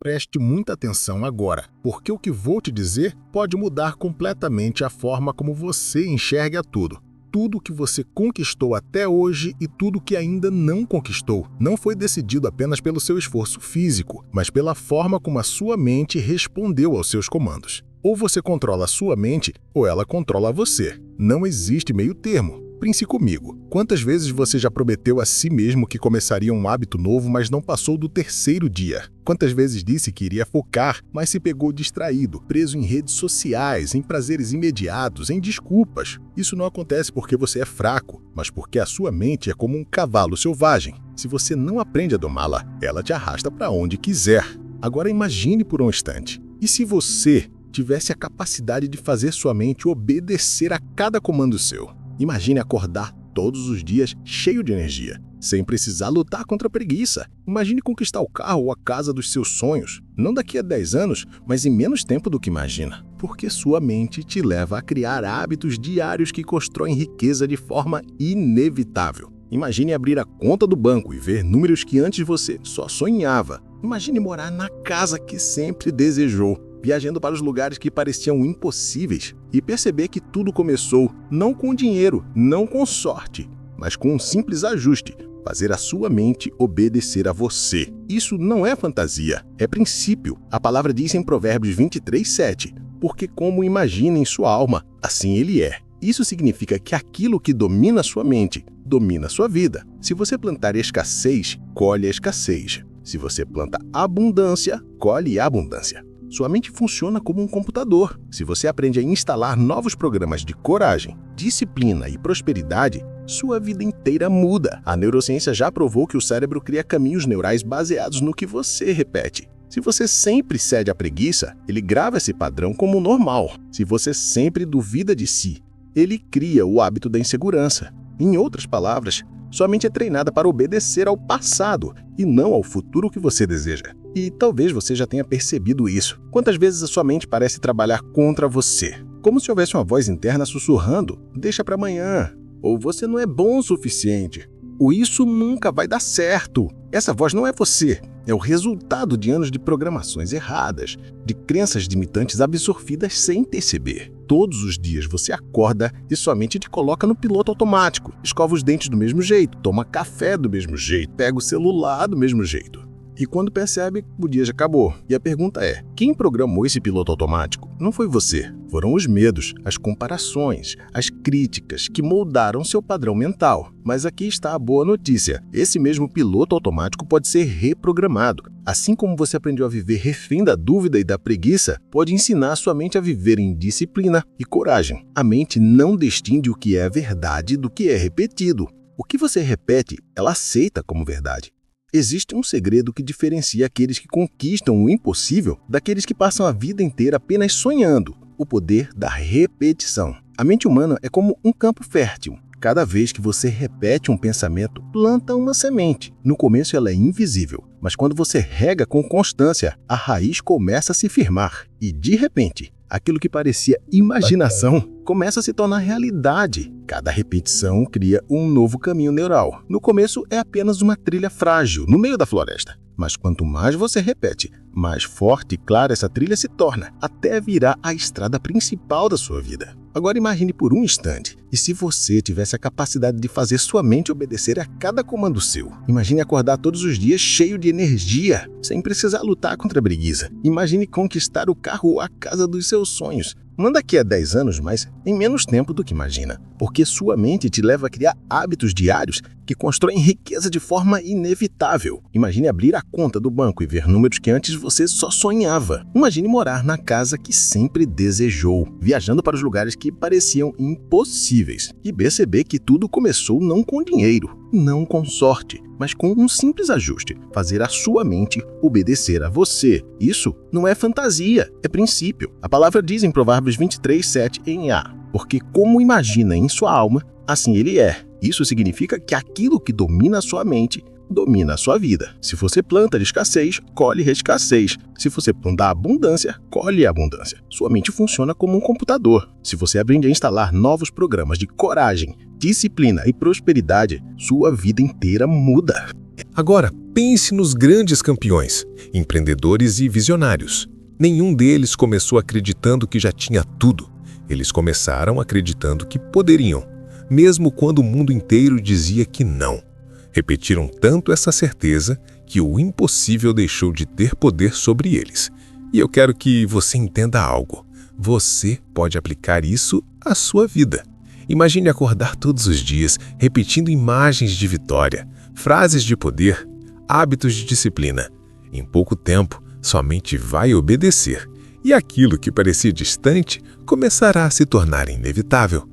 Preste muita atenção agora, porque o que vou te dizer pode mudar completamente a forma como você enxerga tudo. Tudo que você conquistou até hoje e tudo que ainda não conquistou não foi decidido apenas pelo seu esforço físico, mas pela forma como a sua mente respondeu aos seus comandos. Ou você controla a sua mente, ou ela controla você. Não existe meio termo. Pense comigo. Quantas vezes você já prometeu a si mesmo que começaria um hábito novo, mas não passou do terceiro dia? Quantas vezes disse que iria focar, mas se pegou distraído, preso em redes sociais, em prazeres imediatos, em desculpas? Isso não acontece porque você é fraco, mas porque a sua mente é como um cavalo selvagem. Se você não aprende a domá-la, ela te arrasta para onde quiser. Agora imagine por um instante. E se você tivesse a capacidade de fazer sua mente obedecer a cada comando seu? Imagine acordar todos os dias cheio de energia, sem precisar lutar contra a preguiça. Imagine conquistar o carro ou a casa dos seus sonhos, não daqui a 10 anos, mas em menos tempo do que imagina. Porque sua mente te leva a criar hábitos diários que constroem riqueza de forma inevitável. Imagine abrir a conta do banco e ver números que antes você só sonhava. Imagine morar na casa que sempre desejou, viajando para os lugares que pareciam impossíveis e perceber que tudo começou não com dinheiro, não com sorte, mas com um simples ajuste, fazer a sua mente obedecer a você. Isso não é fantasia, é princípio. A palavra diz em Provérbios 23:7, porque como imagina em sua alma, assim ele é. Isso significa que aquilo que domina sua mente, domina sua vida. Se você plantar escassez, colhe a escassez. Se você planta abundância, colhe a abundância. Sua mente funciona como um computador. Se você aprende a instalar novos programas de coragem, disciplina e prosperidade, sua vida inteira muda. A neurociência já provou que o cérebro cria caminhos neurais baseados no que você repete. Se você sempre cede à preguiça, ele grava esse padrão como normal. Se você sempre duvida de si, ele cria o hábito da insegurança. Em outras palavras, sua mente é treinada para obedecer ao passado e não ao futuro que você deseja. E talvez você já tenha percebido isso. Quantas vezes a sua mente parece trabalhar contra você? Como se houvesse uma voz interna sussurrando, deixa para amanhã, ou você não é bom o suficiente, ou isso nunca vai dar certo. Essa voz não é você, é o resultado de anos de programações erradas, de crenças limitantes absorvidas sem perceber. Todos os dias você acorda e sua mente te coloca no piloto automático. Escova os dentes do mesmo jeito, toma café do mesmo jeito, pega o celular do mesmo jeito. E quando percebe, o dia já acabou. E a pergunta é, quem programou esse piloto automático? Não foi você. Foram os medos, as comparações, as críticas que moldaram seu padrão mental. Mas aqui está a boa notícia. Esse mesmo piloto automático pode ser reprogramado. Assim como você aprendeu a viver refém da dúvida e da preguiça, pode ensinar sua mente a viver em disciplina e coragem. A mente não distingue o que é verdade do que é repetido. O que você repete, ela aceita como verdade. Existe um segredo que diferencia aqueles que conquistam o impossível daqueles que passam a vida inteira apenas sonhando: o poder da repetição. A mente humana é como um campo fértil. Cada vez que você repete um pensamento, planta uma semente. No começo ela é invisível, mas quando você rega com constância, a raiz começa a se firmar e, de repente, aquilo que parecia imaginação começa a se tornar realidade. Cada repetição cria um novo caminho neural. No começo é apenas uma trilha frágil no meio da floresta. Mas quanto mais você repete, mais forte e clara essa trilha se torna, até virar a estrada principal da sua vida. Agora imagine por um instante, e se você tivesse a capacidade de fazer sua mente obedecer a cada comando seu? Imagine acordar todos os dias cheio de energia, sem precisar lutar contra a preguiça. Imagine conquistar o carro ou a casa dos seus sonhos. Não daqui a 10 anos, mas em menos tempo do que imagina. Porque sua mente te leva a criar hábitos diários que constroem riqueza de forma inevitável. Imagine abrir a conta do banco e ver números que antes você só sonhava. Imagine morar na casa que sempre desejou, viajando para os lugares que pareciam impossíveis. E perceber que tudo começou não com dinheiro, não com sorte, mas com um simples ajuste: fazer a sua mente obedecer a você. Isso não é fantasia, é princípio. A palavra diz em Provérbios 23:7 em A, porque como imagina em sua alma, assim ele é. Isso significa que aquilo que domina a sua mente domina a sua vida. Se você planta escassez, colhe escassez. Se você planta abundância, colhe abundância. Sua mente funciona como um computador. Se você aprende a instalar novos programas de coragem, disciplina e prosperidade, sua vida inteira muda. Agora, Pense nos grandes campeões, empreendedores e visionários. Nenhum deles começou acreditando que já tinha tudo. Eles começaram acreditando que poderiam, mesmo quando o mundo inteiro dizia que não. Repetiram tanto essa certeza que o impossível deixou de ter poder sobre eles. E eu quero que você entenda algo. Você pode aplicar isso à sua vida. Imagine acordar todos os dias repetindo imagens de vitória, frases de poder, hábitos de disciplina. Em pouco tempo, sua mente vai obedecer e aquilo que parecia distante começará a se tornar inevitável.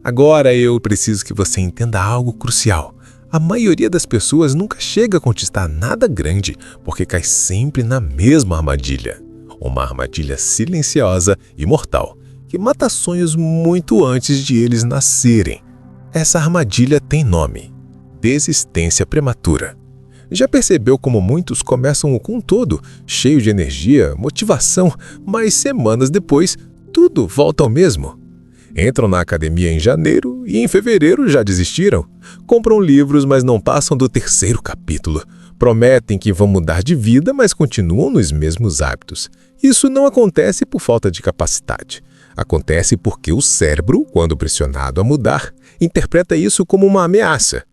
Agora eu preciso que você entenda algo crucial. A maioria das pessoas nunca chega a conquistar nada grande porque cai sempre na mesma armadilha. Uma armadilha silenciosa e mortal, que mata sonhos muito antes de eles nascerem. Essa armadilha tem nome: desistência prematura. Já percebeu como muitos começam com todo, cheio de energia, motivação, mas semanas depois, tudo volta ao mesmo? Entram na academia em janeiro e em fevereiro já desistiram. Compram livros, mas não passam do 3º capítulo. Prometem que vão mudar de vida, mas continuam nos mesmos hábitos. Isso não acontece por falta de capacidade. Acontece porque o cérebro, quando pressionado a mudar, interpreta isso como uma ameaça.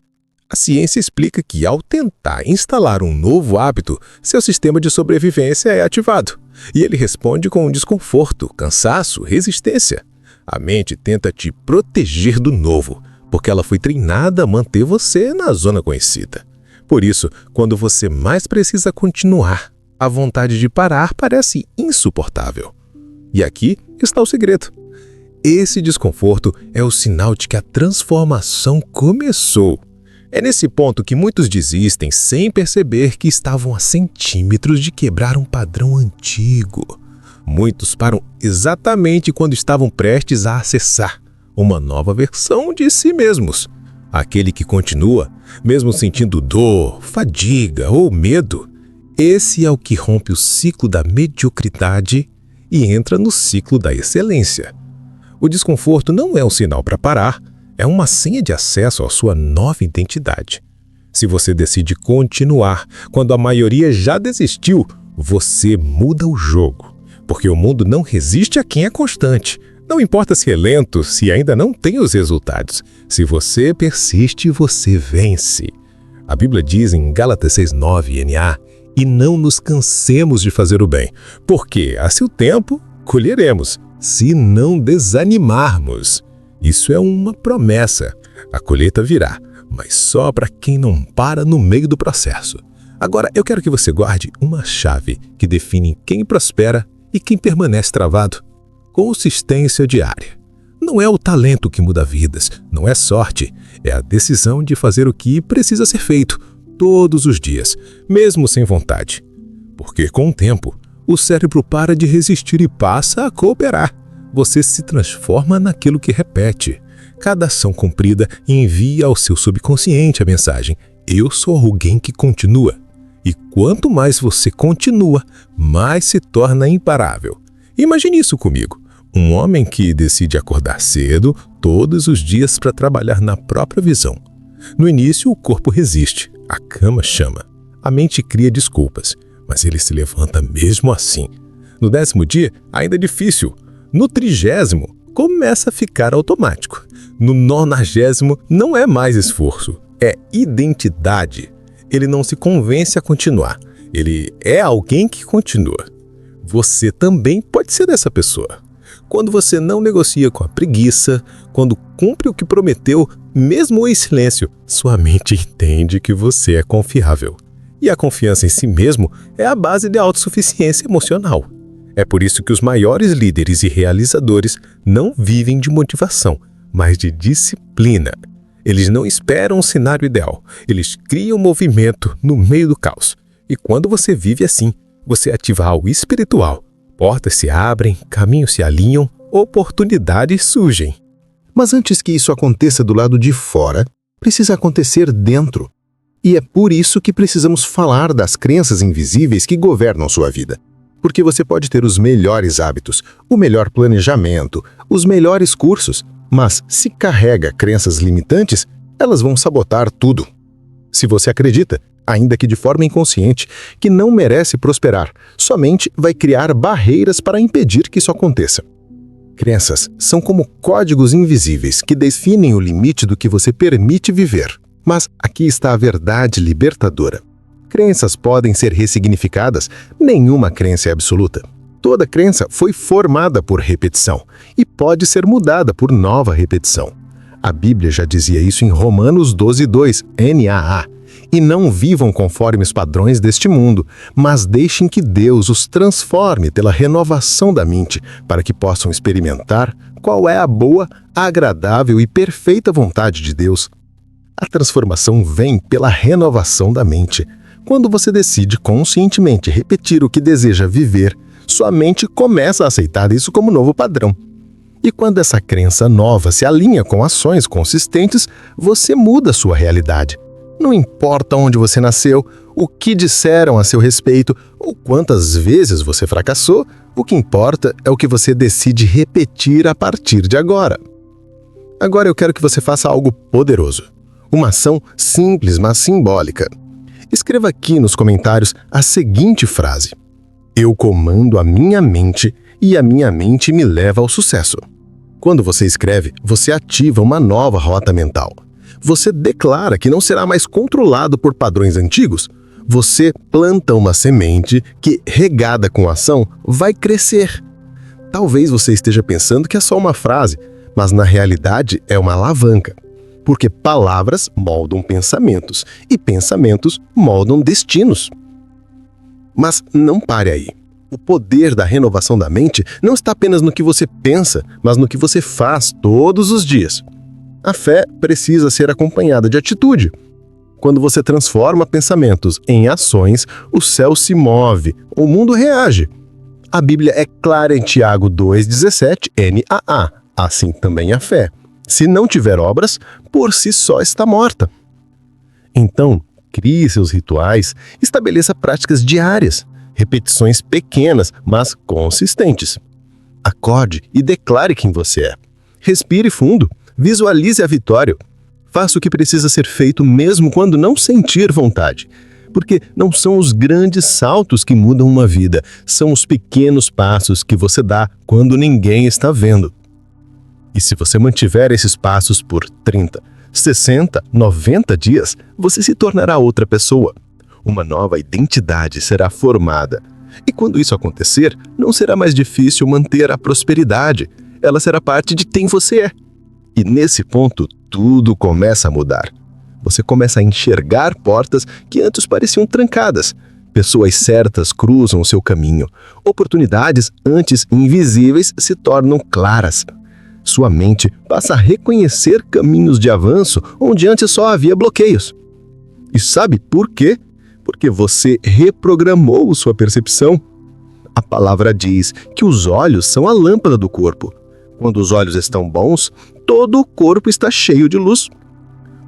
A ciência explica que, ao tentar instalar um novo hábito, seu sistema de sobrevivência é ativado. E ele responde com desconforto, cansaço, resistência. A mente tenta te proteger do novo, porque ela foi treinada a manter você na zona conhecida. Por isso, quando você mais precisa continuar, a vontade de parar parece insuportável. E aqui está o segredo. Esse desconforto é o sinal de que a transformação começou. É nesse ponto que muitos desistem sem perceber que estavam a centímetros de quebrar um padrão antigo. Muitos param exatamente quando estavam prestes a acessar uma nova versão de si mesmos. Aquele que continua, mesmo sentindo dor, fadiga ou medo, esse é o que rompe o ciclo da mediocridade e entra no ciclo da excelência. O desconforto não é um sinal para parar, é uma senha de acesso à sua nova identidade. Se você decide continuar quando a maioria já desistiu, você muda o jogo. Porque o mundo não resiste a quem é constante. Não importa se é lento, se ainda não tem os resultados. Se você persiste, você vence. A Bíblia diz em Gálatas 6:9, NA, e não nos cansemos de fazer o bem, porque a seu tempo colheremos, se não desanimarmos. Isso é uma promessa. A colheita virá, mas só para quem não para no meio do processo. Agora, eu quero que você guarde uma chave que define quem prospera e quem permanece travado: consistência diária. Não é o talento que muda vidas, não é sorte, é a decisão de fazer o que precisa ser feito todos os dias, mesmo sem vontade. Porque com o tempo, o cérebro para de resistir e passa a cooperar. Você se transforma naquilo que repete. Cada ação cumprida envia ao seu subconsciente a mensagem: eu sou alguém que continua. E quanto mais você continua, mais se torna imparável. Imagine isso comigo. Um homem que decide acordar cedo todos os dias para trabalhar na própria visão. No início, o corpo resiste, a cama chama, a mente cria desculpas, mas ele se levanta mesmo assim. No 10º dia, ainda é difícil. No 30º, começa a ficar automático. No 90º, não é mais esforço, é identidade. Ele não se convence a continuar. Ele é alguém que continua. Você também pode ser essa pessoa. Quando você não negocia com a preguiça, quando cumpre o que prometeu, mesmo em silêncio, sua mente entende que você é confiável. E a confiança em si mesmo é a base da autossuficiência emocional. É por isso que os maiores líderes e realizadores não vivem de motivação, mas de disciplina. Eles não esperam um cenário ideal, eles criam movimento no meio do caos. E quando você vive assim, você ativa algo espiritual. Portas se abrem, caminhos se alinham, oportunidades surgem. Mas antes que isso aconteça do lado de fora, precisa acontecer dentro. E é por isso que precisamos falar das crenças invisíveis que governam sua vida. Porque você pode ter os melhores hábitos, o melhor planejamento, os melhores cursos, mas se carrega crenças limitantes, elas vão sabotar tudo. Se você acredita ainda que de forma inconsciente, que não merece prosperar, somente vai criar barreiras para impedir que isso aconteça. Crenças são como códigos invisíveis que definem o limite do que você permite viver. Mas aqui está a verdade libertadora. Crenças podem ser ressignificadas, nenhuma crença é absoluta. Toda crença foi formada por repetição e pode ser mudada por nova repetição. A Bíblia já dizia isso em Romanos 12:2, NAA. E não vivam conforme os padrões deste mundo, mas deixem que Deus os transforme pela renovação da mente, para que possam experimentar qual é a boa, agradável e perfeita vontade de Deus. A transformação vem pela renovação da mente. Quando você decide conscientemente repetir o que deseja viver, sua mente começa a aceitar isso como novo padrão. E quando essa crença nova se alinha com ações consistentes, você muda sua realidade. Não importa onde você nasceu, o que disseram a seu respeito ou quantas vezes você fracassou, o que importa é o que você decide repetir a partir de agora. Agora eu quero que você faça algo poderoso. Uma ação simples, mas simbólica. Escreva aqui nos comentários a seguinte frase: Eu comando a minha mente e a minha mente me leva ao sucesso. Quando você escreve, você ativa uma nova rota mental. Você declara que não será mais controlado por padrões antigos. Você planta uma semente que, regada com ação, vai crescer. Talvez você esteja pensando que é só uma frase, mas na realidade é uma alavanca. Porque palavras moldam pensamentos e pensamentos moldam destinos. Mas não pare aí. O poder da renovação da mente não está apenas no que você pensa, mas no que você faz todos os dias. A fé precisa ser acompanhada de atitude. Quando você transforma pensamentos em ações, o céu se move, o mundo reage. A Bíblia é clara em Tiago 2,17, NAA. Assim também a fé. Se não tiver obras, por si só está morta. Então, crie seus rituais, estabeleça práticas diárias, repetições pequenas, mas consistentes. Acorde e declare quem você é. Respire fundo. Visualize a vitória. Faça o que precisa ser feito mesmo quando não sentir vontade. Porque não são os grandes saltos que mudam uma vida, são os pequenos passos que você dá quando ninguém está vendo. E se você mantiver esses passos por 30, 60, 90 dias, você se tornará outra pessoa. Uma nova identidade será formada. E quando isso acontecer, não será mais difícil manter a prosperidade. Ela será parte de quem você é. E nesse ponto, tudo começa a mudar. Você começa a enxergar portas que antes pareciam trancadas. Pessoas certas cruzam o seu caminho. Oportunidades antes invisíveis se tornam claras. Sua mente passa a reconhecer caminhos de avanço onde antes só havia bloqueios. E sabe por quê? Porque você reprogramou sua percepção. A palavra diz que os olhos são a lâmpada do corpo. Quando os olhos estão bons, todo o corpo está cheio de luz.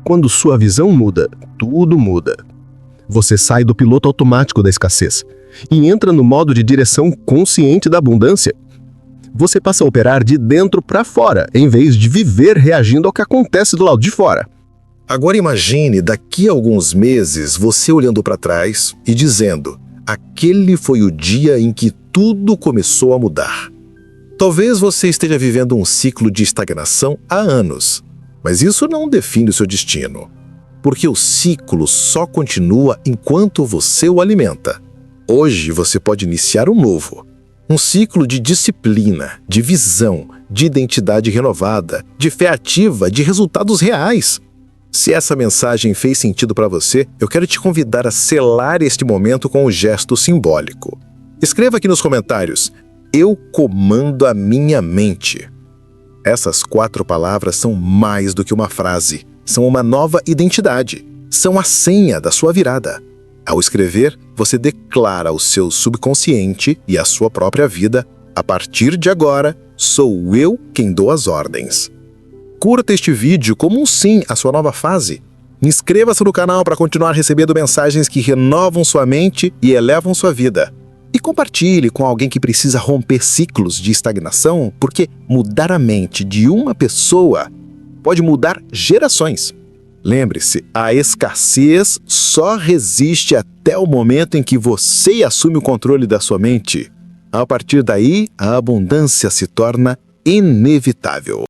Quando sua visão muda, tudo muda. Você sai do piloto automático da escassez e entra no modo de direção consciente da abundância. Você passa a operar de dentro para fora, em vez de viver reagindo ao que acontece do lado de fora. Agora imagine, daqui a alguns meses, você olhando para trás e dizendo: aquele foi o dia em que tudo começou a mudar. Talvez você esteja vivendo um ciclo de estagnação há anos, mas isso não define o seu destino, porque o ciclo só continua enquanto você o alimenta. Hoje você pode iniciar um novo. Um ciclo de disciplina, de visão, de identidade renovada, de fé ativa, de resultados reais. Se essa mensagem fez sentido para você, eu quero te convidar a selar este momento com um gesto simbólico. Escreva aqui nos comentários: eu comando a minha mente. Essas 4 palavras são mais do que uma frase, são uma nova identidade, são a senha da sua virada. Ao escrever, você declara ao seu subconsciente e à sua própria vida: a partir de agora, sou eu quem dou as ordens. Curta este vídeo como um sim à sua nova fase. Inscreva-se no canal para continuar recebendo mensagens que renovam sua mente e elevam sua vida. E compartilhe com alguém que precisa romper ciclos de estagnação, porque mudar a mente de uma pessoa pode mudar gerações. Lembre-se, a escassez só resiste até o momento em que você assume o controle da sua mente. A partir daí, a abundância se torna inevitável.